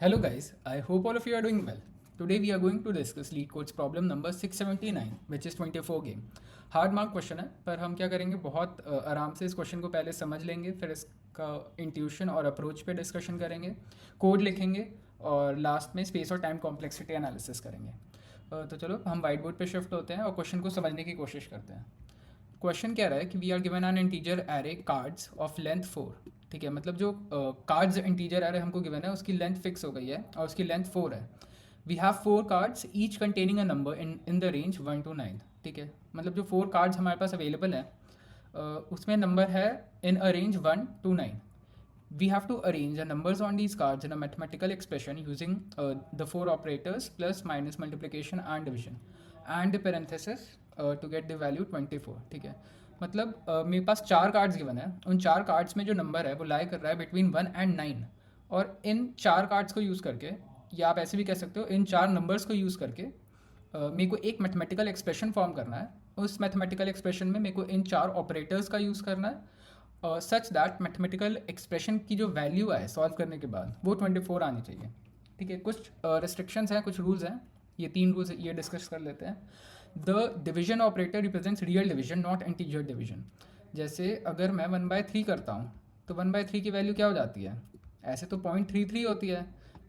Hello guys, I hope all of you are doing well. Today we are going to discuss Lead Codes problem number 679 which is 24 game. Hard mark question है पर हम क्या करेंगे बहुत आराम से इस क्वेश्चन को पहले समझ लेंगे, फिर इसका इंट्यूशन और अप्रोच पे डिस्कशन करेंगे, कोड लिखेंगे और लास्ट में स्पेस और टाइम कॉम्प्लेक्सिटी एनालिसिस करेंगे। तो चलो हम वाइट बोर्ड पे शिफ्ट होते हैं और क्वेश्चन को समझने की कोशिश करते हैं। क्वेश्चन कह रहा है कि we are given an integer array cards of length 4। ठीक है, मतलब जो कार्ड्स इंटीजर एरे हमको गिवन है उसकी लेंथ फिक्स हो गई है और उसकी लेंथ 4 है। We have 4 cards each containing a number in the range 1 to 9। ठीक है, मतलब जो 4 कार्ड्स हमारे पास अवेलेबल है उसमें नंबर है इन अ range 1 to 9। We have to arrange the numbers on these cards in a mathematical expression using the four operators plus minus multiplication and division and the parenthesis to get the value 24। ठीक है, मतलब मेरे पास 4 cards given है, उन 4 cards में जो number है वो लाई कर रहा है बिटवीन 1 and 9 और इन 4 कार्ड्स को यूज़ करके, या आप ऐसे भी कह सकते हो इन 4 नंबर्स को यूज़ करके मेरे को एक मैथमेटिकल एक्सप्रेशन फॉर्म करना है। उस मैथमेटिकल एक्सप्रेशन में मेरे को इन 4 ऑपरेटर्स का यूज़ करना है सच दैट मैथमेटिकल एक्सप्रेशन की जो वैल्यू आए सॉल्व करने के बाद वो 24 आनी चाहिए। ठीक है, कुछ रिस्ट्रिक्शंस हैं, कुछ रूल्स हैं, ये 3 रूल्स ये डिस्कस कर लेते हैं। The division operator represents real division not integer division. जैसे अगर मैं 1/3 करता हूँ तो 1/3 की वैल्यू क्या हो जाती है? ऐसे तो 0.33 होती है,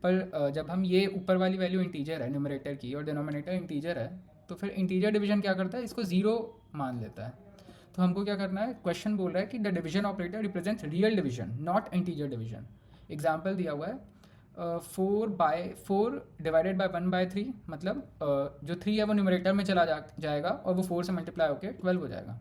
पर जब हम ये ऊपर वाली वैल्यू इंटीजर है न्यूमरेटर की और डिनोमिनेटर इंटीजर है तो फिर इंटीजर डिवीजन क्या करता है, इसको ज़ीरो मान लेता है। तो हमको क्या करना है, क्वेश्चन बोल रहा है कि the division operator represents real division not integer division. Example दिया हुआ है 4/4 डिवाइडेड बाई 1/3, मतलब जो 3 है वो न्यूमरेटर में चला जाएगा और वो 4 से मल्टीप्लाई होकर 12 हो जाएगा।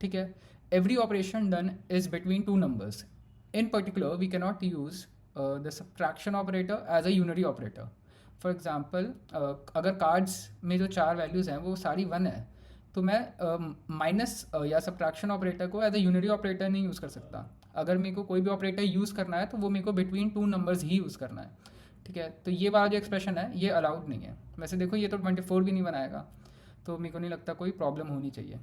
ठीक है, every operation done is between two numbers. In particular we cannot use the subtraction operator as a unary operator. For example अगर कार्ड्स में जो 4 वैल्यूज़ हैं वो सारी 1 है तो मैं माइनस या सब्ट्रैक्शन ऑपरेटर को एज अ यूनरी ऑपरेटर नहीं यूज़ कर सकता। अगर मेरे को कोई भी ऑपरेटर यूज़ करना है तो वो मेरे को बिटवीन टू नंबर्स ही यूज़ करना है। ठीक है, तो ये वाला जो एक्सप्रेशन है ये अलाउड नहीं है। वैसे देखो ये तो 24 भी नहीं बनाएगा, तो मेरे को नहीं लगता कोई प्रॉब्लम होनी चाहिए।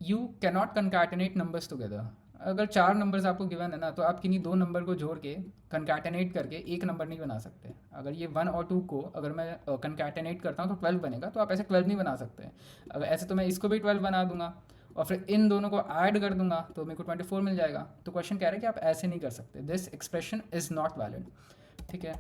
You cannot concatenate numbers together. अगर 4 नंबर्स आपको गिवन है ना तो आप किन्हीं 2 नंबर को जोड़ के कंकैटिनेट करके एक नंबर नहीं बना सकते। अगर ये 1 और 2 को अगर मैं कंकैटिनेट करता हूँ तो 12 बनेगा, तो आप ऐसे 12 नहीं बना सकते। अगर ऐसे तो मैं इसको भी 12 बना दूंगा और फिर इन दोनों को ऐड कर दूंगा तो मेरे को 24 मिल जाएगा। तो क्वेश्चन कह रहा है कि आप ऐसे नहीं कर सकते, this expression is not valid. ठीक है,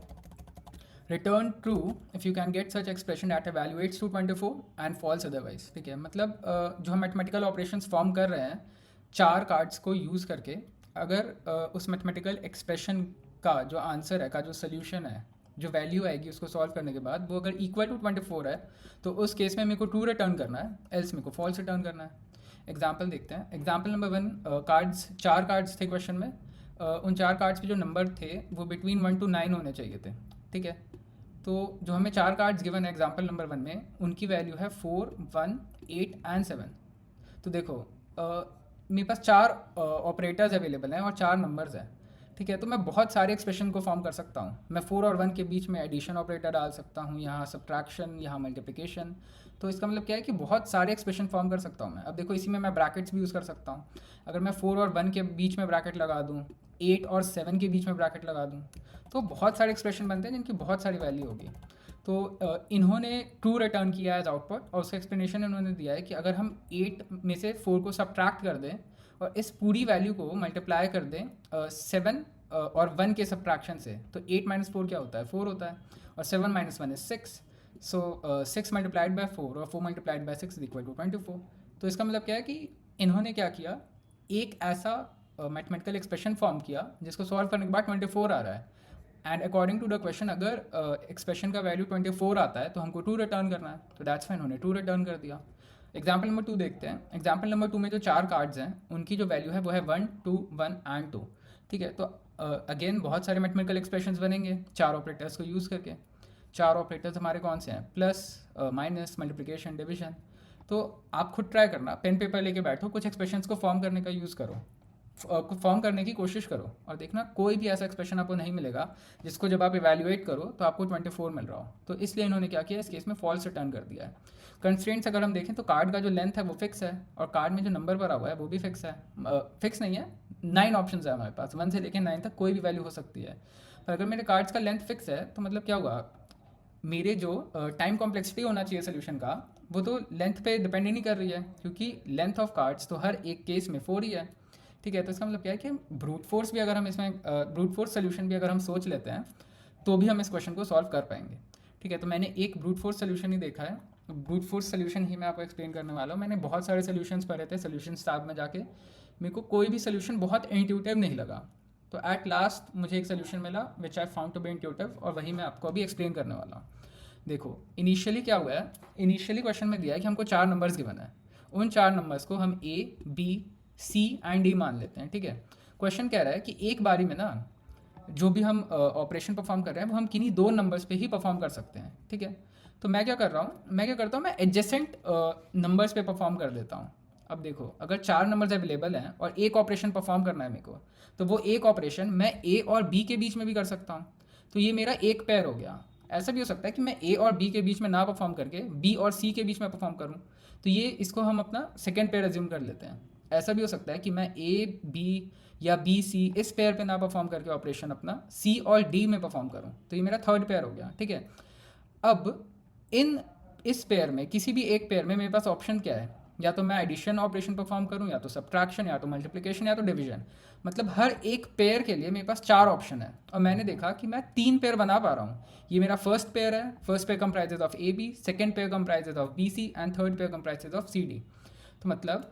return true if you can get such expression that evaluates to 24 and false otherwise. ठीक है, मतलब जो हम मैथमेटिकल ऑपरेशंस फॉर्म कर रहे हैं 4 कार्ड्स को यूज़ करके, अगर उस मैथमेटिकल एक्सप्रेशन का जो आंसर है, का जो सोल्यूशन है, जो वैल्यू आएगी उसको सॉल्व करने के बाद वो अगर इक्वल टू 24 है तो उस केस में मेरे को ट्रू रिटर्न करना है, एल्स मेरे को फॉल्स रिटर्न करना है। एग्जाम्पल देखते हैं। एग्जाम्पल नंबर 1, कार्ड्स 4 कार्ड्स थे क्वेश्चन में। उन 4 कार्ड्स पे जो नंबर थे वो बिटवीन 1 to 9 होने चाहिए थे। ठीक है, तो जो हमें 4 कार्ड्स गिवन है एग्जाम्पल नंबर 1 में उनकी वैल्यू है 4, 1, 8 एंड 7। तो देखो मेरे पास 4 ऑपरेटर्स अवेलेबल हैं और 4 नंबर्स हैं। ठीक है, तो मैं बहुत सारे एक्सप्रेशन को फॉर्म कर सकता हूँ। मैं 4 और 1 के बीच में एडिशन ऑपरेटर डाल सकता हूँ, यहाँ सब्ट्रैक्शन, यहाँ मल्टीप्लिकेशन। तो इसका मतलब क्या है कि बहुत सारे एक्सप्रेशन फॉर्म कर सकता हूँ मैं। अब देखो इसी में मैं ब्रैकेट्स भी यूज़ कर सकता हूँ। अगर मैं 4 और 1 के बीच में ब्रैकेट लगा दूँ, 8 और 7 के बीच में ब्रैकेट लगा दूँ, तो बहुत सारे एक्सप्रेशन बनते हैं जिनकी बहुत सारी वैल्यू होगी। तो इन्होंने ट्रू रिटर्न किया एज आउटपुट और उसका एक्सप्लेनेशन इन्होंने दिया है कि अगर हम 8 में से 4 को सब्ट्रैक्ट कर दें और इस पूरी वैल्यू को मल्टीप्लाई कर दें 7 और 1 के सब्ट्रैक्शन से, तो 8 - 4 क्या होता है? 4 होता है, और 7 - 1 is 6। सो 6 मल्टीप्लाइड बाय 4 और 4 multiplied by 6 is equal to 24। तो इसका मतलब क्या है कि इन्होंने क्या किया, एक ऐसा मैथमेटिकल एक्सप्रेशन फॉर्म किया जिसको सॉल्व करने के बाद 24 आ रहा है। And according to the question अगर एक्सप्रेशन का वैल्यू 24 आता है तो हमको ट्रू रिटर्न करना है, तो दैट्स फाइन, उन्होंने ट्रू रिटर्न कर दिया। एग्जाम्पल नंबर 2 देखते हैं। एग्जाम्पल नंबर 2 में जो 4 कार्ड्स हैं उनकी जो वैल्यू है वो है 1, 2, 1 एंड 2। ठीक है, तो अगेन बहुत सारे मैथमेटिकल एक्सप्रेशंस बनेंगे 4 ऑपरेटर्स को यूज़ करके। 4 ऑपरेटर्स हमारे कौन से हैं? Plus, minus, multiplication, division. तो आप खुद ट्राई करना, पेन पेपर लेके बैठो, कुछ एक्सप्रेशंस को फॉर्म करने का यूज़ करो, फॉर्म करने की कोशिश करो और देखना कोई भी ऐसा एक्सप्रेशन आपको नहीं मिलेगा जिसको जब आप इवैल्यूएट करो तो आपको 24 मिल रहा हो। तो इसलिए इन्होंने क्या किया, इस केस में फॉल्स रिटर्न कर दिया है। कंस्ट्रेंट्स अगर हम देखें तो कार्ड का जो लेंथ है वो फिक्स है और कार्ड में जो नंबर भरा हुआ है वो भी फिक्स है। फिक्स नहीं है, 9 ऑप्शन है हमारे पास, 1 से लेकर 9 तक कोई भी वैल्यू हो सकती है। अगर मेरे कार्ड्स का लेंथ फिक्स है तो मतलब क्या हुआ, मेरे जो टाइम कॉम्प्लेक्सिटी होना चाहिए सोल्यूशन का, वो तो लेंथ पे डिपेंड ही नहीं कर रही है, क्योंकि लेंथ ऑफ कार्ड्स तो हर एक केस में 4 ही है। ठीक है, तो इसका मतलब क्या है कि ब्रूट फोर्स भी अगर हम इसमें ब्रूट फोर्स सोल्यूशन भी अगर हम सोच लेते हैं तो भी हम इस क्वेश्चन को सॉल्व कर पाएंगे। ठीक है, तो मैंने एक ब्रूट फोर्स सोल्यूशन ही देखा है, ब्रूट फोर्स सोल्यूशन ही मैं आपको एक्सप्लेन करने वाला हूँ। मैंने बहुत सारे सोल्यूशंस पढ़े थे सोल्यूशन टैब में जाके, मेरे को कोई भी सोल्यूशन बहुत इंट्यूटिव नहीं लगा, तो एट लास्ट मुझे एक सोल्यूशन मिला which I found to be intuitive, और वही मैं आपको अभी एक्सप्लेन करने वाला हूँ। देखो इनिशियली क्या हुआ है, इनिशियली क्वेश्चन में दिया है कि हमको 4 नंबर्स गिवन है, उन 4 नंबर्स को हम A B C and D मान लेते हैं। ठीक है, क्वेश्चन कह रहा है कि एक बारी में ना जो भी हम ऑपरेशन परफॉर्म कर रहे हैं वो हम किन्हीं 2 नंबर्स पे ही परफॉर्म कर सकते हैं। ठीक है, तो मैं क्या कर रहा हूँ, मैं क्या करता हूँ, मैं एडजेसेंट नंबर्स पे परफॉर्म कर देता हूँ। अब देखो अगर 4 नंबर्स अवेलेबल हैं और एक ऑपरेशन परफॉर्म करना है मेरे को, तो वो एक ऑपरेशन मैं ए और बी के बीच में भी कर सकता हूँ, तो ये मेरा एक पेयर हो गया। ऐसा भी हो सकता है कि मैं ए और बी के बीच में ना परफॉर्म करके बी और सी के बीच में परफॉर्म करूँ, तो ये इसको हम अपना सेकेंड पेयर एज्यूम कर लेते हैं। ऐसा भी हो सकता है कि मैं ए बी या बी सी इस पेयर पे ना परफॉर्म करके ऑपरेशन अपना सी और डी में परफॉर्म करूँ, तो ये मेरा थर्ड पेयर हो गया। ठीक है, अब इस पेयर में किसी भी एक पेयर में मेरे पास ऑप्शन क्या है, या तो मैं एडिशन ऑपरेशन परफॉर्म करूँ, या तो सब्ट्रैक्शन, या तो मल्टीप्लिकेशन, या तो डिवीजन। मतलब हर एक पेयर के लिए मेरे पास 4 ऑप्शन है, और मैंने देखा कि मैं 3 पेयर बना पा रहा हूँ। ये मेरा फर्स्ट पेयर है, first pair comprises of A B, second pair comprises of B C and third pair comprises of C D. तो मतलब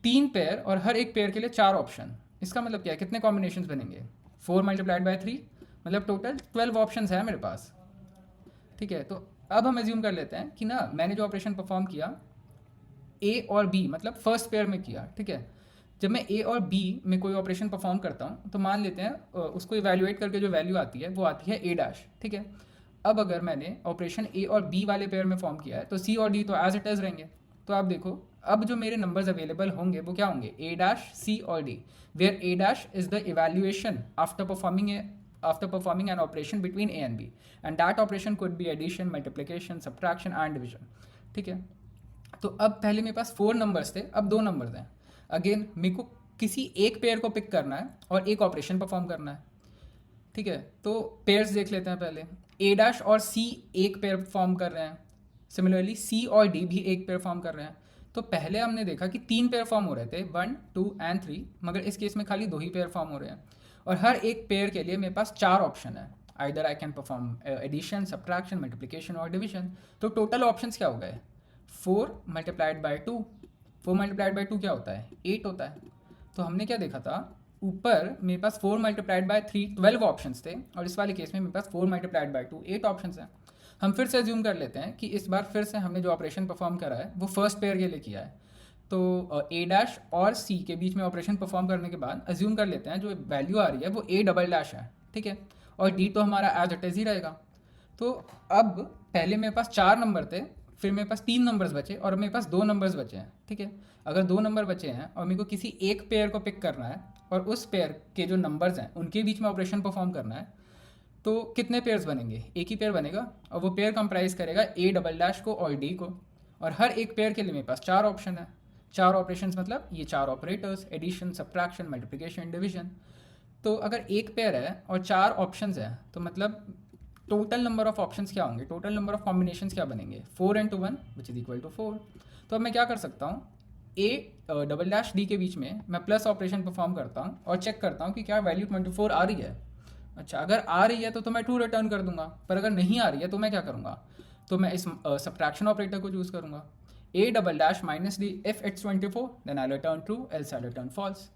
3 पेयर और हर एक पेयर के लिए 4 ऑप्शन। इसका मतलब क्या है, कितने कॉम्बिनेशन बनेंगे, 4 मल्टीप्लाइड बाई 3, मतलब टोटल 12 ऑप्शन है मेरे पास। ठीक है, तो अब हम एज्यूम कर लेते हैं कि ना मैंने जो ऑपरेशन परफॉर्म किया ए और बी मतलब फर्स्ट पेयर में किया। ठीक है, जब मैं ए और बी में कोई ऑपरेशन परफॉर्म करता हूँ तो मान लेते हैं उसको इवैल्यूएट करके जो वैल्यू आती है वो आती है ए डैश। ठीक है, अब अगर मैंने ऑपरेशन ए और बी वाले पेयर में फॉर्म किया है तो सी और डी तो एज इट इज रहेंगे। तो आप देखो अब जो मेरे नंबर्स अवेलेबल होंगे वो क्या होंगे, ए डैश सी और D, where A dash is the evaluation after performing an operation between A and B, and that operation could be addition, multiplication, subtraction and division. ठीक है, तो अब पहले मेरे पास 4 नंबर्स थे, अब 2 नंबर्स हैं। अगेन मेरे को किसी एक पेयर को पिक करना है और एक ऑपरेशन परफॉर्म करना है। ठीक है, तो पेयर्स देख लेते हैं पहले। ए डैश और सी एक पेयर फॉर्म कर रहे हैं, सिमिलरली सी और डी भी एक पेयर फॉर्म कर रहे हैं। तो पहले हमने देखा कि 3 पेयर फॉर्म हो रहे थे, 1 2 एंड 3, मगर इस केस में खाली 2 ही पेयर फॉर्म हो रहे हैं, और हर एक पेयर के लिए मेरे पास 4 ऑप्शन है, either I can perform addition, subtraction, multiplication और डिवीजन। तो टोटल ऑप्शंस क्या हो गए, 4 मल्टीप्लाइड बाई 2, 4 मल्टीप्लाइड बाई 2 क्या होता है, 8 होता है। तो हमने क्या देखा था, ऊपर मेरे पास 4 मल्टीप्लाइड बाई 3 12 ऑप्शंस थे, और इस वाले केस में मेरे पास 4 मल्टीप्लाइड बाई 2 8 ऑप्शंस हैं। हम फिर से एज्यूम कर लेते हैं कि इस बार फिर से हमने जो ऑपरेशन परफॉर्म करा है वो फर्स्ट पेयर के लिए किया है। तो ए डैश और सी के बीच में ऑपरेशन परफॉर्म करने के बाद एज्यूम कर लेते हैं जो वैल्यू आ रही है वो ए डबल डैश है। ठीक है, और डी तो हमारा एज इट इज ही रहेगा। तो अब पहले मेरे पास 4 नंबर थे, फिर मेरे पास 3 नंबर्स बचे, और मेरे पास 2 नंबर्स बचे हैं। ठीक है, अगर 2 नंबर बचे हैं और मेरे को किसी एक पेयर को पिक करना है और उस पेयर के जो नंबर्स हैं उनके बीच में ऑपरेशन परफॉर्म करना है, तो कितने पेयर्स बनेंगे, एक ही पेयर बनेगा, और वो पेयर कंप्राइज करेगा ए डबल डैश को और डी को, और हर एक पेयर के लिए मेरे पास 4 ऑप्शन है, 4 ऑपरेशंस मतलब ये 4 operators, addition, subtraction, multiplication, division. तो अगर एक पेयर है और 4 ऑप्शंस हैं तो मतलब टोटल नंबर ऑफ ऑप्शंस क्या होंगे, टोटल नंबर ऑफ कॉम्बिनेशंस क्या बनेंगे, 4 into 1 which is equal to 4। तो अब मैं क्या कर सकता हूँ, ए डबल डैश डी के बीच में मैं प्लस ऑपरेशन परफॉर्म करता हूँ और चेक करता हूँ कि क्या वैल्यू 24 आ रही है। अच्छा, अगर आ रही है तो मैं ट्रू रिटर्न कर दूंगा, पर अगर नहीं आ रही है तो मैं क्या करूँगा, तो मैं इस सब्ट्रैक्शन ऑपरेटर को चूज़ करूँगा, A double dash minus D, if it's 24 then I return true, else I return false.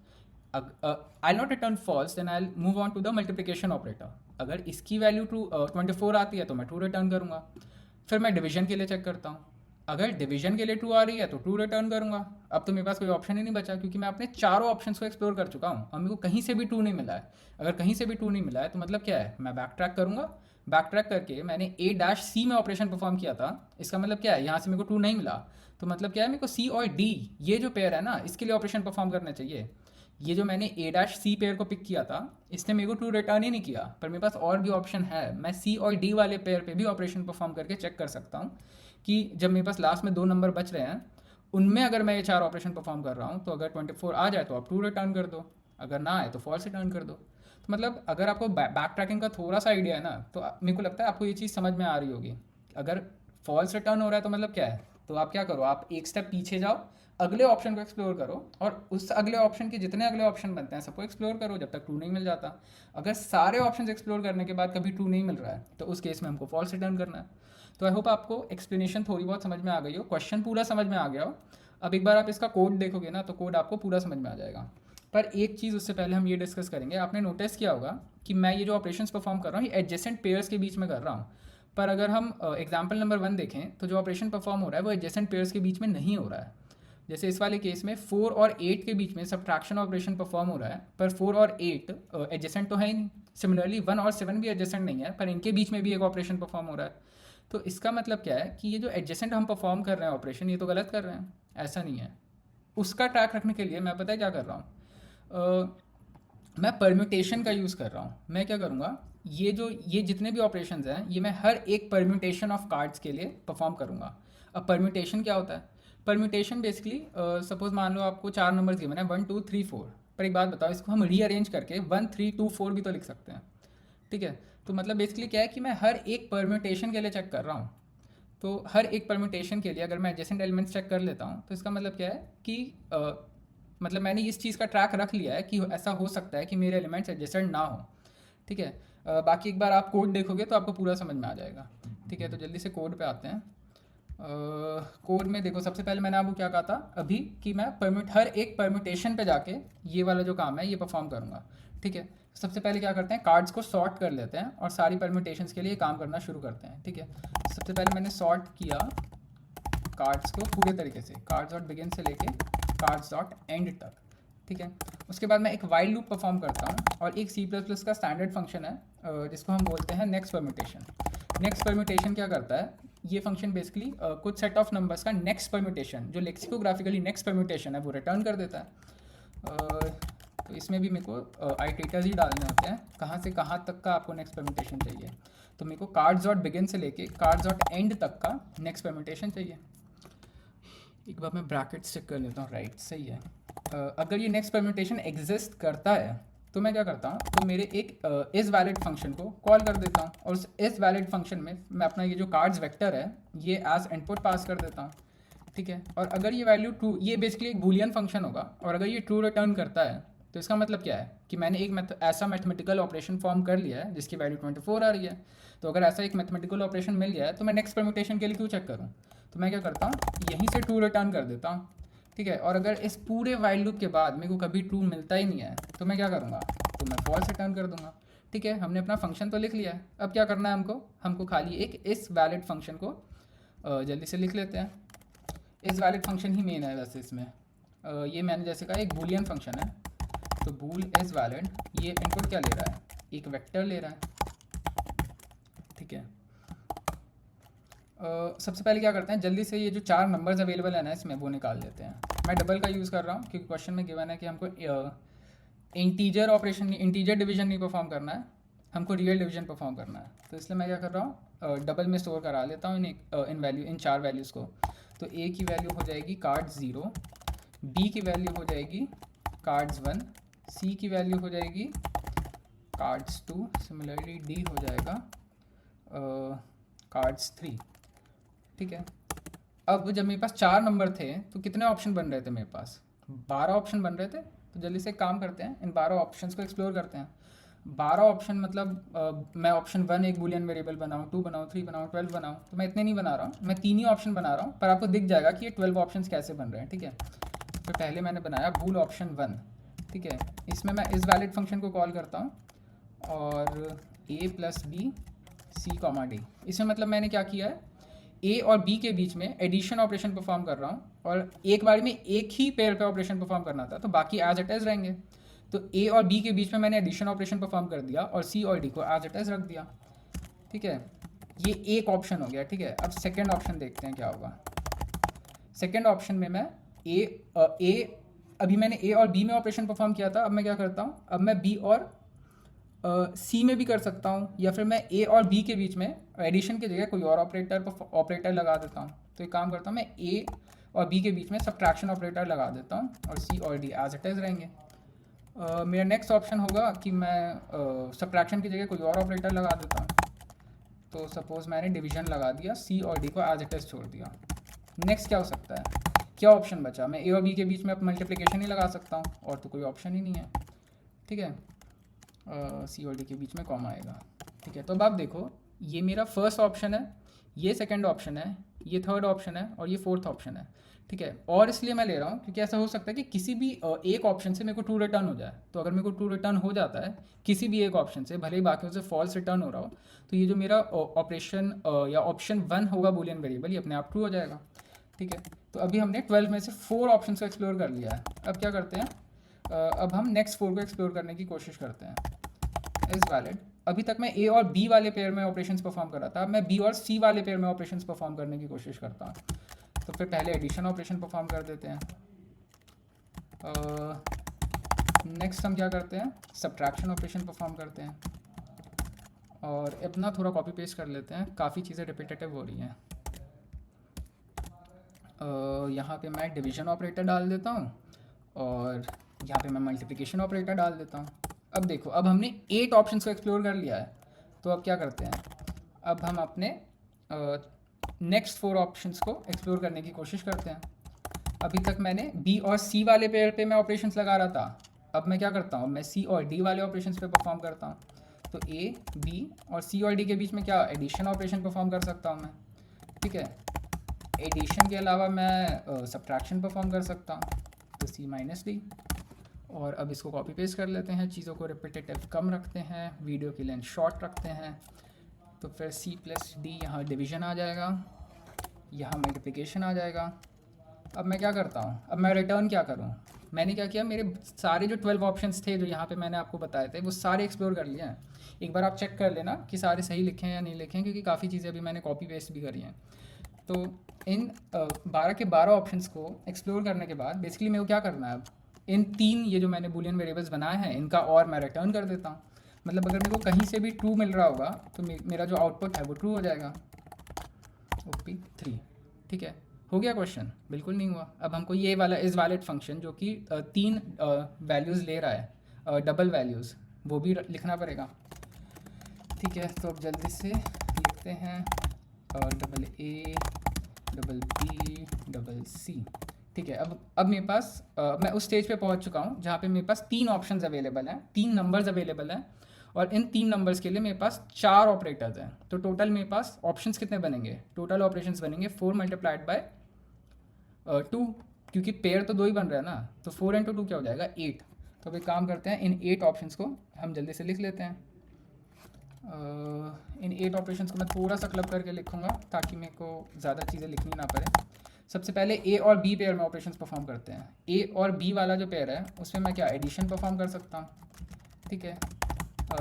I'll not return false, then I'll move on to the multiplication operator। अगर इसकी वैल्यू 24 आती है तो मैं true return करूँगा। फिर मैं डिवीजन के लिए चेक करता हूँ, अगर डिवीजन के लिए ट्रू आ रही है तो ट्रू रिटर्न करूँगा। अब तो मेरे पास कोई ऑप्शन ही नहीं बचा, क्योंकि मैं अपने चारों ऑप्शंस को एक्सप्लोर कर चुका हूँ और मेरे को कहीं से भी ट्रू नहीं मिला है। अगर कहीं से भी ट्रू नहीं मिला है तो मतलब क्या है, मैं बैक ट्रैक करूँगा, बैक ट्रैक करके मैंने ए डैश सी में ऑपरेशन परफॉर्म किया था, इसका मतलब क्या है, यहाँ से मेरे को ट्रू नहीं मिला, तो मतलब क्या है, मेरे को सी और डी ये जो पेयर है ना इसके लिए ऑपरेशन परफॉर्म करना चाहिए। ये जो मैंने ए डैश सी पेयर को पिक किया था इसने मेरे को ट्रू रिटर्न ही नहीं किया, पर मेरे पास और भी ऑप्शन है, मैं सी और डी वाले पेयर पे भी ऑपरेशन परफॉर्म करके चेक कर सकता हूँ कि जब मेरे पास लास्ट में 2 नंबर बच रहे हैं उनमें अगर मैं ये 4 ऑपरेशन परफॉर्म कर रहा हूँ तो अगर 24 आ जाए तो आप ट्रू रिटर्न कर दो, अगर ना आए तो फॉल्स रिटर्न कर दो। तो मतलब अगर आपको बैक ट्रैकिंग का थोड़ा सा आइडिया है ना, तो मेरे को लगता है आपको ये चीज़ समझ में आ रही होगी। अगर फॉल्स रिटर्न हो रहा है तो मतलब क्या है, तो आप क्या करो, आप एक स्टेप पीछे जाओ, अगले ऑप्शन को एक्सप्लोर करो, और उस अगले ऑप्शन के जितने अगले ऑप्शन बनते हैं सबको एक्सप्लोर करो जब तक ट्रू नहीं मिल जाता। अगर सारे ऑप्शन एक्सप्लोर करने के बाद कभी ट्रू नहीं मिल रहा है तो उस केस में हमको फॉल्स रिटर्न करना है। तो आई होप आपको एक्सप्लेनेशन थोड़ी बहुत समझ में आ गई हो, क्वेश्चन पूरा समझ में आ गया हो। अब एक बार आप इसका कोड देखोगे ना तो कोड आपको पूरा समझ में आ जाएगा। पर एक चीज़ उससे पहले हम ये डिस्कस करेंगे, आपने नोटिस किया होगा कि मैं ये जो ऑपरेशंस परफॉर्म कर रहा हूँ ये एडजेसेंट पेयर्स के बीच में कर रहा हूँ। पर अगर हम एग्जाम्पल नंबर 1 देखें तो जो ऑपरेशन परफॉर्म हो रहा है वो एडजेसेंट पेयर्स के बीच में नहीं हो रहा है। जैसे इस वाले केस में 4 और 8 के बीच में सब्ट्रैक्शन ऑपरेशन परफॉर्म हो रहा है, पर 4 और 8 एडजेसेंट तो है ही नहीं। सिमिलरली 1 और 7 भी एडजेसेंट नहीं है, पर इनके बीच में भी एक ऑपरेशन परफॉर्म हो रहा है। तो इसका मतलब क्या है कि ये जो एडजेसेंट हम परफॉर्म कर रहे हैं ऑपरेशन, ये तो गलत कर रहे हैं, ऐसा नहीं है। उसका ट्रैक रखने के लिए मैं पता है क्या कर रहा हूँ, मैं परम्यूटेशन का यूज़ कर रहा हूँ। मैं क्या करूँगा, ये जितने भी ऑपरेशंस हैं ये मैं हर एक परम्यूटेशन ऑफ कार्ड्स के लिए परफॉर्म करूँगा। अब परम्यूटेशन क्या होता है, परम्यूटेशन बेसिकली सपोज मान लो आपको 4 नंबर्स गिवन है 1 2 3 4, पर एक बात बताओ, इसको हम रीअरेंज करके 1 3 2 4 भी तो लिख सकते हैं, ठीक है। तो मतलब बेसिकली क्या है कि मैं हर एक परम्यूटेशन के लिए चेक कर रहा हूँ। तो हर एक परम्यूटेशन के लिए अगर मैं एडजेसेंट एलिमेंट्स चेक कर लेता हूँ तो इसका मतलब क्या है कि मतलब मैंने इस चीज़ का ट्रैक रख लिया है कि ऐसा हो सकता है कि मेरे एलिमेंट्स एडजेसेंट ना हो, ठीक है। बाकी एक बार आप कोड देखोगे तो आपको पूरा समझ में आ जाएगा, ठीक है। तो जल्दी से कोड पे आते हैं। कोड में देखो, सबसे पहले मैंने आपको क्या कहा था अभी कि मैं हर एक परम्यूटेशन पे जाके ये वाला जो काम है ये परफॉर्म करूँगा, ठीक है। सबसे पहले क्या करते हैं, कार्ड्स को सॉर्ट कर लेते हैं और सारी परम्यूटेशंस के लिए काम करना शुरू करते हैं, ठीक है। सबसे पहले मैंने सॉर्ट किया कार्ड्स को पूरे तरीके से, कार्ड्स डॉट बिगिन से लेके कार्ड्स डॉट एंड तक, ठीक है। उसके बाद मैं एक वाइल लूप परफॉर्म करता हूँ और एक C++ का स्टैंडर्ड फंक्शन है जिसको हम बोलते हैं नेक्स्ट परम्यूटेशन। नेक्स्ट परम्यूटेशन क्या करता है, ये फंक्शन बेसिकली कुछ सेट ऑफ नंबर्स का नेक्स्ट परम्यूटेशन, जो लेक्सिकोग्राफिकली नेक्स्ट परम्यूटेशन है, वो रिटर्न कर देता है। तो इसमें भी मेरे को आइटरेटर्स ही डालने होते हैं, कहाँ से कहाँ तक का आपको नेक्स्ट परम्यूटेशन चाहिए। तो मेरे को कार्ड्स डॉट बिगिन से लेके कार्ड्स डॉट एंड तक का नेक्स्ट परम्यूटेशन चाहिए। एक बार मैं ब्रैकेट्स चेक कर लेता हूँ, राइट सही है। अगर ये नेक्स्ट परम्यूटेशन एग्जिस्ट करता है तो मैं क्या करता हूँ, तो मेरे एक इस वैलिड फंक्शन को कॉल कर देता हूँ और उस इस वैलिड फंक्शन में मैं अपना ये जो कार्ड्स वेक्टर है ये एज इनपुट पास कर देता हूँ, ठीक है। और अगर ये वैल्यू ट्रू, ये बेसिकली एक बूलियन फंक्शन होगा, और अगर ये ट्रू रिटर्न करता है तो इसका मतलब क्या है कि मैंने एक ऐसा मैथमेटिकल ऑपरेशन फॉर्म कर लिया है जिसकी वैल्यू 24 आ रही है। तो अगर ऐसा एक मैथमेटिकल ऑपरेशन मिल गया है तो मैं नेक्स्ट परम्यूटेशन के लिए क्यों चेक करूँ, तो मैं क्या करता हूँ, यहीं से ट्रू रिटर्न कर देता हूँ, ठीक है। और अगर इस पूरे वाइल लूप के बाद मेरे को कभी ट्रू मिलता ही नहीं है तो मैं क्या करूँगा, तो मैं फॉल्स रिटर्न कर दूंगा, ठीक है। हमने अपना फंक्शन तो लिख लिया है, अब क्या करना है हमको खाली एक इस वैलिड फंक्शन को जल्दी से लिख लेते हैं। इस वैलिड फंक्शन ही मेन है वैसे इसमें। ये मैंने जैसे कहा एक बूलियन फंक्शन है, तो बूल इज वैलिड, ये इनपुट क्या ले रहा है, एक वेक्टर ले रहा है, ठीक है। सबसे पहले क्या करते हैं, जल्दी से ये जो 4 नंबर्स अवेलेबल है ना इसमें वो निकाल लेते हैं। मैं डबल का यूज़ कर रहा हूँ क्योंकि क्वेश्चन में गिवन है कि हमको इंटीजर ऑपरेशन, इंटीजर डिवीजन नहीं परफॉर्म करना है, हमको रियल डिवीजन परफॉर्म करना है। तो इसलिए मैं क्या कर रहा हूँ, डबल में स्टोर करा लेता हूँ इन 4 वैल्यूज़ को। तो ए की वैल्यू हो जाएगी कार्ड्स 0, बी की वैल्यू हो जाएगी कार्ड्स 1, सी की वैल्यू हो जाएगी कार्ड्स 2, सिमिलरली डी हो जाएगा कार्ड्स 3, ठीक है। अब जब मेरे पास 4 नंबर थे तो कितने ऑप्शन बन रहे थे मेरे पास, 12 ऑप्शन बन रहे थे। तो जल्दी से काम करते हैं, इन 12 ऑप्शंस को एक्सप्लोर करते हैं। 12 ऑप्शन मतलब मैं ऑप्शन 1 एक बूलियन वेरिएबल बनाऊँ, 2 बनाऊँ, 3 बनाऊँ, 12 बनाऊँ, तो मैं इतने नहीं बना रहा हूँ, मैं 3 ही ऑप्शन बना रहा हूँ, पर आपको दिख जाएगा कि ये 12 ऑप्शंस कैसे बन रहे हैं, ठीक है। तो पहले मैंने बनाया बूल ऑप्शन 1, ठीक है। इसमें मैं इस वैलिड फंक्शन को कॉल करता हूँ और a plus B C comma D, इसमें मतलब मैंने क्या किया है, ए और बी के बीच में एडिशन ऑपरेशन परफॉर्म कर रहा हूँ और एक बार में एक ही पेयर पे ऑपरेशन परफॉर्म करना था, तो बाकी एज इट इज रहेंगे। तो ए और बी के बीच में मैंने एडिशन ऑपरेशन परफॉर्म कर दिया और सी और डी को एज इट इज रख दिया, ठीक है। ये एक ऑप्शन हो गया, ठीक है। अब सेकेंड ऑप्शन देखते हैं क्या होगा। सेकेंड ऑप्शन में मैं अभी मैंने ए और बी में ऑपरेशन परफॉर्म किया था, अब मैं क्या करता हूँ, अब मैं बी और सी में भी कर सकता हूँ, या फिर मैं ए और बी के बीच में एडिशन की जगह कोई और ऑपरेटर लगा देता हूँ। तो एक काम करता हूँ, मैं ए और बी के बीच में सब्ट्रैक्शन ऑपरेटर लगा देता हूँ और सी और डी एज इट इज रहेंगे, मेरा नेक्स्ट ऑप्शन होगा कि मैं सब्ट्रैक्शन की जगह कोई और ऑपरेटर लगा देता हूँ। तो सपोज़ मैंने डिवीजन लगा दिया, सी और डी को एज इट इज़ छोड़ दिया। नेक्स्ट क्या हो सकता है, क्या ऑप्शन बचा, मैं ए और बी के बीच में अब मल्टीप्लिकेशन ही लगा सकता हूँ, और तो कोई ऑप्शन ही नहीं है। ठीक है, सी और डी के बीच में कॉमा आएगा। ठीक है, तो अब आप देखो, ये मेरा फर्स्ट ऑप्शन है, ये सेकंड ऑप्शन है, ये थर्ड ऑप्शन है, और ये फोर्थ ऑप्शन है। ठीक है, और इसलिए मैं ले रहा हूँ क्योंकि ऐसा हो सकता है कि किसी भी एक ऑप्शन से मेरे को ट्रू रिटर्न हो जाए। तो अगर मेरे को ट्रू रिटर्न हो जाता है किसी भी एक ऑप्शन से, भले ही बाकी से फॉल्स रिटर्न हो रहा हो, तो ये जो मेरा ऑपरेशन या ऑप्शन 1 होगा बूलियन वेरिएबल, ये अपने आप ट्रू हो जाएगा। ठीक है, तो अभी हमने 12 में से 4 ऑप्शन को एक्सप्लोर कर लिया है। अब क्या करते हैं, अब हम नेक्स्ट 4 को एक्सप्लोर करने की कोशिश करते हैं। इज़ वैलिड, अभी तक मैं ए और बी वाले पेयर में ऑपरेशंस परफॉर्म कर रहा था, अब मैं बी और सी वाले पेयर में ऑपरेशंस परफॉर्म करने की कोशिश करता हूँ। तो फिर पहले एडिशन ऑपरेशन परफॉर्म कर देते हैं। नेक्स्ट हम क्या करते हैं, सब्ट्रैक्शन ऑपरेशन परफॉर्म करते हैं। और अपना थोड़ा कॉपी पेस्ट कर लेते हैं, काफ़ी चीज़ें रिपीटेटिव हो रही हैं। यहाँ पे मैं डिवीजन ऑपरेटर डाल देता हूँ, और यहाँ पे मैं मल्टीप्लिकेशन ऑपरेटर डाल देता हूँ। अब देखो, अब हमने 8 ऑप्शंस को एक्सप्लोर कर लिया है। तो अब क्या करते हैं, अब हम अपने नेक्स्ट 4 ऑप्शंस को एक्सप्लोर करने की कोशिश करते हैं। अभी तक मैंने बी और सी वाले पेयर पे मैं ऑपरेशंस लगा रहा था, अब मैं क्या करता हूँ, मैं सी और डी वाले ऑपरेशंस पे परफॉर्म करता हूँ। तो ए, बी और सी और डी के बीच में क्या एडिशन ऑपरेशन परफॉर्म कर सकता हूँ मैं। ठीक है, एडिशन के अलावा मैं सब्ट्रैक्शन परफॉर्म कर सकता हूँ, तो सी माइनस डी। और अब इसको कॉपी पेस्ट कर लेते हैं, चीज़ों को रिपीटेटिव कम रखते हैं, वीडियो की लेंथ शॉर्ट रखते हैं। तो फिर सी प्लस डी, यहाँ डिवीजन आ जाएगा, यहाँ मल्टीप्लिकेशन आ जाएगा। अब मैं क्या करता हूँ, अब मैं रिटर्न क्या करूँ, मैंने क्या किया, मेरे सारे जो 12 ऑप्शंस थे जो यहाँ पे मैंने आपको बताए थे, वो सारे एक्सप्लोर कर लिए हैं। एक बार आप चेक कर लेना कि सारे सही लिखे हैं या नहीं लिखे हैं, क्योंकि काफ़ी चीज़ें अभी मैंने कॉपी पेस्ट भी करी हैं। तो इन 12 के 12 ऑप्शंस को एक्सप्लोर करने के बाद बेसिकली मेरे को क्या करना है, अब इन 3 ये जो मैंने बूलियन वेरिएबल्स बनाए हैं, इनका और मैं रिटर्न कर देता हूँ। मतलब अगर मेरे को कहीं से भी ट्रू मिल रहा होगा तो मेरा जो आउटपुट है वो ट्रू हो जाएगा। OP3। ठीक है, हो गया क्वेश्चन? बिल्कुल नहीं हुआ। अब हमको ये वाला इज़ वैलिड फंक्शन जो कि 3 वैल्यूज़ ले रहा है, डबल वैल्यूज़, वो भी लिखना पड़ेगा। ठीक है, तो अब जल्दी से लिखते हैं, double A, double B, double C. ठीक है, अब मेरे पास मैं उस स्टेज पे पहुंच चुका हूं जहां पे मेरे पास 3 ऑप्शंस अवेलेबल हैं, 3 नंबर्स अवेलेबल हैं, और इन 3 नंबर्स के लिए मेरे पास 4 ऑपरेटर्स हैं। तो टोटल मेरे पास ऑप्शंस कितने बनेंगे, टोटल ऑपरेशंस बनेंगे 4 मल्टीप्लाइड बाय 2, क्योंकि पेयर तो 2 ही बन रहा है ना, तो 4 इंटू 2 क्या हो जाएगा, 8। तो अब एक काम करते हैं, इन 8 ऑप्शंस को हम जल्दी से लिख लेते हैं। इन 8 ऑपरेशंस को मैं थोड़ा सा क्लब करके लिखूंगा ताकि मेरे को ज़्यादा चीज़ें लिखनी ना पड़े। सबसे पहले ए और बी पेयर में ऑपरेशंस परफॉर्म करते हैं। ए और बी वाला जो पेयर है उसमें मैं क्या एडिशन परफॉर्म कर सकता हूँ। ठीक है,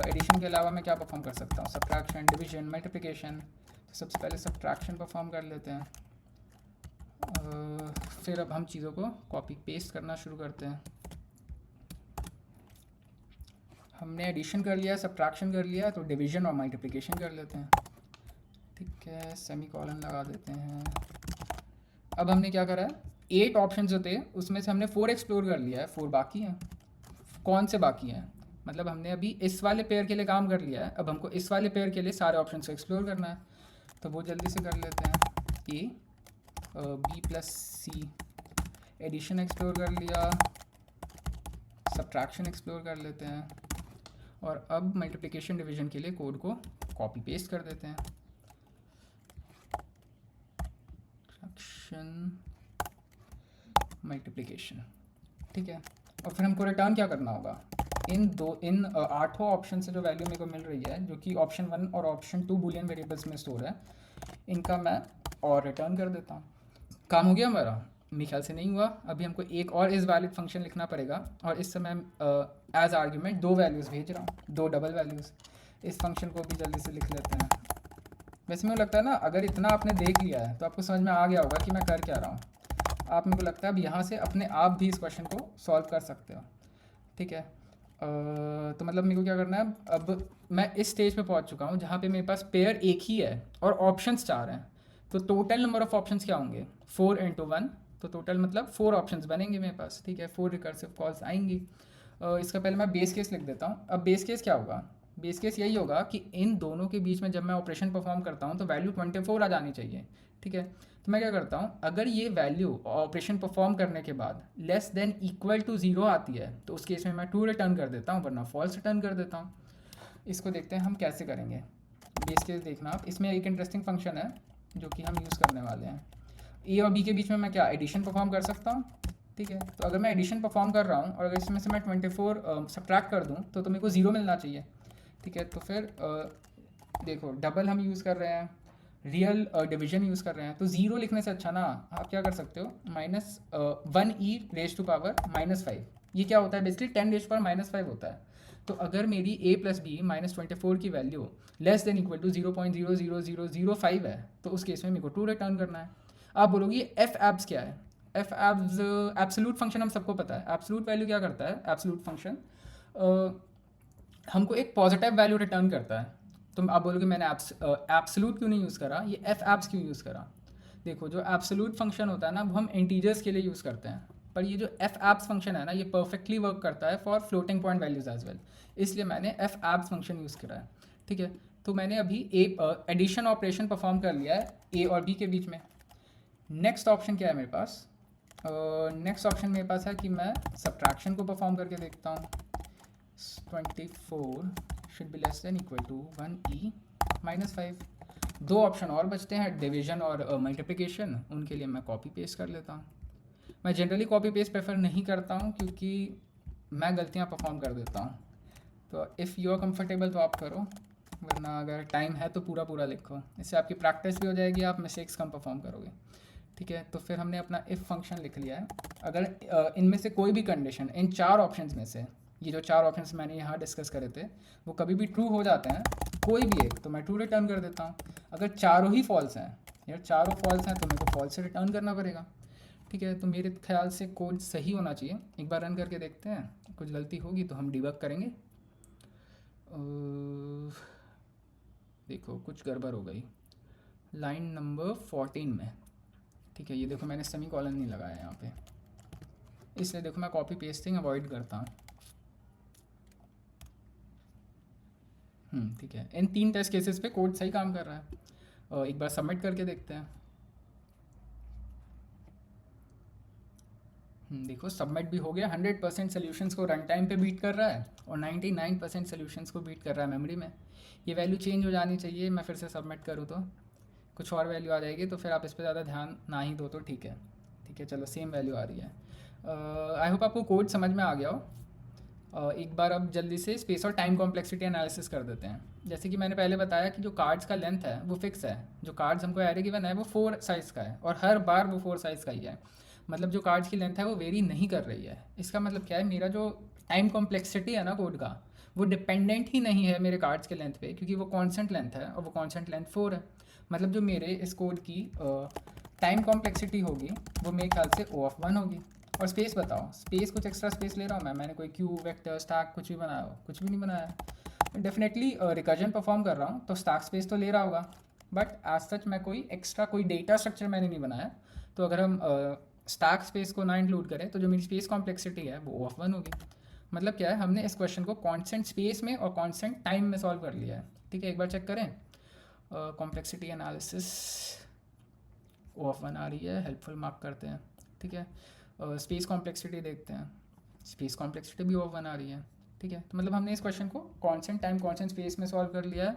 एडिशन के अलावा मैं क्या परफॉर्म कर सकता हूँ, सब्ट्रैक्शन, डिवीजन, मल्टीप्लिकेशन। तो सबसे पहले सब्ट्रैक्शन परफॉर्म कर लेते हैं, फिर अब हम चीज़ों को कॉपी पेस्ट करना शुरू करते हैं। हमने एडिशन कर लिया, सब्ट्रैक्शन कर लिया, तो डिवीजन और मल्टीप्लिकेशन कर लेते हैं। ठीक है, सेमीकोलन लगा देते हैं। अब हमने क्या करा है, 8 ऑप्शन जो थे उसमें से हमने 4 एक्सप्लोर कर लिया है, 4 बाकी हैं। कौन से बाकी हैं, मतलब हमने अभी इस वाले पेयर के लिए काम कर लिया है, अब हमको इस वाले पेयर के लिए सारे ऑप्शन को एक्सप्लोर करना है। तो वो जल्दी से कर लेते हैं। ए, बी प्लस सी, एडिशन एक्सप्लोर कर लिया, सब्ट्रैक्शन एक्सप्लोर कर लेते हैं, और अब मल्टीप्लिकेशन डिवीजन के लिए कोड को कॉपी पेस्ट कर देते हैं। मल्टीप्लिकेशन, ठीक है, और फिर हमको रिटर्न क्या करना होगा, इन 8 ऑप्शन से जो वैल्यू मेरे को मिल रही है, जो कि ऑप्शन 1 और ऑप्शन 2 बूलियन वेरिएबल्स में स्टोर है, इनका मैं और रिटर्न कर देता हूँ। काम हो गया हमारा? मेरे ख्याल से नहीं हुआ। अभी हमको एक और इज़ वैलिड फंक्शन लिखना पड़ेगा, और इस समय एज आर्ग्यूमेंट 2 वैल्यूज़ भेज रहा हूँ, 2 डबल वैल्यूज़। इस फंक्शन को भी जल्दी से लिख लेते हैं। वैसे मुझे लगता है ना, अगर इतना आपने देख लिया है तो आपको समझ में आ गया होगा कि मैं कर क्या रहा हूँ। आप, मेरे को लगता है अब यहाँ से अपने आप भी इस क्वेश्चन को सॉल्व कर सकते हो। ठीक है, तो मतलब मेरे को क्या करना है, अब मैं इस स्टेज पे पहुँच चुका हूँ जहाँ पे मेरे पास पेयर एक ही है और ऑप्शंस 4 हैं। तो टोटल नंबर ऑफ़ ऑप्शंस क्या होंगे, 4 × 1, तो टोटल मतलब 4 ऑप्शंस बनेंगे मेरे पास। ठीक है, 4 रिकर्सिव कॉल्स आएंगी। इसका पहले मैं बेस केस लिख देता हूँ। अब बेस केस क्या होगा, बेस केस यही होगा कि इन दोनों के बीच में जब मैं ऑपरेशन परफॉर्म करता हूँ तो वैल्यू 24 आ जानी चाहिए, ठीक है। तो मैं क्या करता हूँ, अगर ये वैल्यू ऑपरेशन परफॉर्म करने के बाद लेस देन इक्वल टू 0 आती है तो उस केस में मैं ट्रू रिटर्न कर देता हूँ, वरना फॉल्स रिटर्न कर देता हूँ। इसको देखते हैं हम कैसे करेंगे। बेस केस देखना आप, इसमें एक इंटरेस्टिंग फंक्शन है जो कि हम यूज़ करने वाले हैं। ए और बी के बीच में मैं क्या एडिशन परफॉर्म कर सकता हूँ, ठीक है। तो अगर मैं एडिशन परफॉर्म कर रहा हूँ और अगर इसमें से मैं 24 सब्ट्रैक्ट कर दूँ तो मेरे को 0 मिलना चाहिए, ठीक है। तो फिर देखो डबल हम यूज़ कर रहे हैं, रियल डिवीजन यूज़ कर रहे हैं, तो 0 लिखने से अच्छा ना आप क्या कर सकते हो, -1e⁻⁻5। ये क्या होता है बेसिकली 10⁻⁻5 होता है। तो अगर मेरी a + b -24 की value less than equal to 0.00005 है तो उस केस में मेरे को ट्रू रिटर्न करना है। आप बोलोगे एफ एब्स क्या है, एफ एब्स एब्सोल्यूट फंक्शन हम सबको पता है। एब्सोल्यूट वैल्यू क्या करता है, एब्सोल्यूट फंक्शन हमको एक पॉजिटिव वैल्यू रिटर्न करता है। तो आप बोलोगे मैंने एब्सोल्यूट क्यों नहीं यूज़ करा, ये एफ एब्स क्यों यूज़ करा। देखो जो एब्सोल्यूट फंक्शन होता है ना वो हम इंटीजर्स के लिए यूज़ करते हैं, पर ये जो एफ एब्स फंक्शन है ना ये परफेक्टली वर्क करता है for floating point values as well, इसलिए मैंने एफ एब्स फंक्शन यूज़ करा है, ठीक है। तो मैंने अभी एडिशन ऑपरेशन परफॉर्म कर लिया है ए और बी के बीच में। नेक्स्ट ऑप्शन क्या है मेरे पास, नेक्स्ट ऑप्शन मेरे पास है कि मैं सब्ट्रैक्शन को परफॉर्म करके देखता हूँ। 24 should be less than equal to 1e−5। दो ऑप्शन और बचते हैं, डिवीजन और मल्टीप्लिकेशन, उनके लिए मैं कॉपी पेस्ट कर लेता हूँ। मैं जनरली कॉपी पेस्ट प्रेफर नहीं करता हूँ क्योंकि मैं गलतियाँ परफॉर्म कर देता हूँ। तो इफ़ यू आर कंफर्टेबल तो आप करो, वरना अगर टाइम है तो पूरा पूरा लिखो, इससे आपकी प्रैक्टिस भी हो जाएगी, आप मिस्टेक्स कम परफॉर्म करोगे, ठीक है। तो फिर हमने अपना इफ़ फंक्शन लिख लिया है। अगर इनमें से कोई भी कंडीशन, इन 4 ऑप्शंस में से, ये जो 4 ऑप्शंस मैंने यहाँ डिस्कस करे थे वो कभी भी ट्रू हो जाते हैं, कोई भी एक, तो मैं ट्रू रिटर्न कर देता हूँ। अगर चारों ही फॉल्स हैं, यार चारों फॉल्स हैं तो मेरे को फॉल्स से रिटर्न करना पड़ेगा, ठीक है। तो मेरे ख्याल से कोड सही होना चाहिए। एक बार रन करके देखते हैं, कुछ गलती होगी तो हम डिबग करेंगे। देखो कुछ गड़बड़ हो गई लाइन नंबर 14 में, ठीक है। ये देखो मैंने सेमी कॉलन नहीं लगाया यहाँ पे, इसलिए देखो मैं कॉपी पेस्टिंग अवॉइड करता हूँ। ठीक है। इन 3 टेस्ट केसेस पे कोड सही काम कर रहा है। एक बार सबमिट करके देखते हैं। देखो सबमिट भी हो गया। 100% सोल्यूशंस को रन टाइम पे बीट कर रहा है और 99% सोल्यूशंस को बीट कर रहा है मेमोरी में। ये वैल्यू चेंज हो जानी चाहिए, मैं फिर से सबमिट करूँ तो कुछ और वैल्यू आ जाएगी, तो फिर आप इस पर ज़्यादा ध्यान ना ही दो तो ठीक है, ठीक है। चलो सेम वैल्यू आ रही है। आई होप आपको कोड समझ में आ गया हो। एक बार अब जल्दी से स्पेस और टाइम कॉम्प्लेक्सिटी एनालिसिस कर देते हैं। जैसे कि मैंने पहले बताया कि जो कार्ड्स का लेंथ है वो फिक्स है, जो कार्ड्स हमको एरे गिवन है वो 4 साइज़ का है और हर बार वो 4 साइज़ का ही है। मतलब जो कार्ड्स की लेंथ है वो वेरी नहीं कर रही है। इसका मतलब क्या है, मेरा जो टाइम कॉम्प्लेक्सिटी है ना कोड का, वो डिपेंडेंट ही नहीं है मेरे कार्ड्स के लेंथ पे, क्योंकि वो कांस्टेंट लेंथ है और वो कांस्टेंट लेंथ 4 है। मतलब जो मेरे इस कोड की टाइम कॉम्प्लेक्सिटी होगी वो मेरे ख्याल से O(1) होगी। और स्पेस बताओ, स्पेस कुछ एक्स्ट्रा स्पेस ले रहा हूँ मैंने कोई क्यूब वेक्टर स्टैक कुछ भी बनाया हो, कुछ भी नहीं बनाया। डेफिनेटली रिकर्जन परफॉर्म कर रहा हूँ तो स्टैक स्पेस तो ले रहा होगा, बट एज सच मैं कोई एक्स्ट्रा कोई डेटा स्ट्रक्चर मैंने नहीं बनाया। तो अगर हम स्टैक स्पेस को ना इंक्लूड करें तो जो मेरी स्पेस कॉम्प्लेक्सिटी है वो O(1) होगी। मतलब क्या है, हमने इस क्वेश्चन को कॉन्स्टेंट स्पेस में और कॉन्स्टेंट टाइम में सॉल्व कर लिया है, ठीक है। एक बार चेक करें, कॉम्प्लेक्सिटी एनालिसिस O(1) आ रही है, हेल्पफुल मार्क करते हैं, ठीक है। स्पेस कॉम्प्लेक्सिटी देखते हैं, स्पेस कॉम्प्लेक्सिटी भी O(1) आ रही है, ठीक है। तो मतलब हमने इस क्वेश्चन को कांस्टेंट टाइम कांस्टेंट स्पेस में सॉल्व कर लिया है।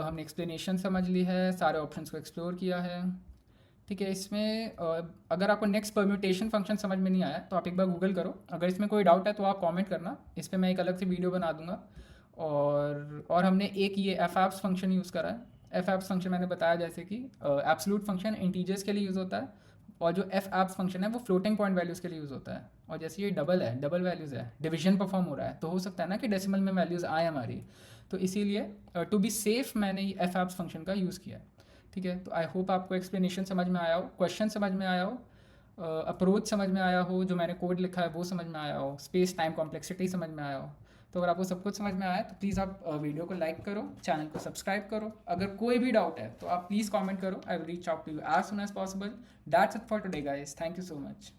हमने एक्सप्लेनेशन समझ ली है, सारे ऑप्शंस को एक्सप्लोर किया है, ठीक है। इसमें अगर आपको नेक्स्ट परम्यूटेशन फंक्शन समझ में नहीं आया तो आप एक बार गूगल करो, अगर इसमें कोई डाउट है तो आप कमेंट करना, इस पर मैं एक अलग से वीडियो बना दूंगा। और हमने एक ये एफ एप्स फंक्शन यूज़ करा है। एफ एप्स फंक्शन मैंने बताया जैसे कि एब्सोल्यूट फंक्शन इंटीजर्स के लिए यूज़ होता है और जो एफ एप्स फंक्शन है वो फ्लोटिंग पॉइंट वैल्यूज़ के लिए यूज़ होता है। और जैसे ये डबल है, डबल वैल्यूज़ है, डिवीजन परफॉर्म हो रहा है, तो हो सकता है ना कि डेसिमल में वैल्यूज़ आए हमारी, तो इसीलिए टू बी सेफ मैंने ये एफ एप्स फंक्शन का यूज़ किया, ठीक है। तो आई होप आपको एक्सप्लेनेशन समझ में आया हो, क्वेश्चन समझ में आया हो, अप्रोच समझ में आया हो, जो मैंने कोड लिखा है वो समझ में आया हो, स्पेस टाइम कॉम्प्लेक्सिटी समझ में आया हो। तो अगर आपको सब कुछ समझ में आया तो प्लीज़ आप वीडियो को लाइक करो, चैनल को सब्सक्राइब करो। अगर कोई भी डाउट है तो आप प्लीज़ कमेंट करो, I will reach out to you as soon as possible. That's it for today guys, thank you so much.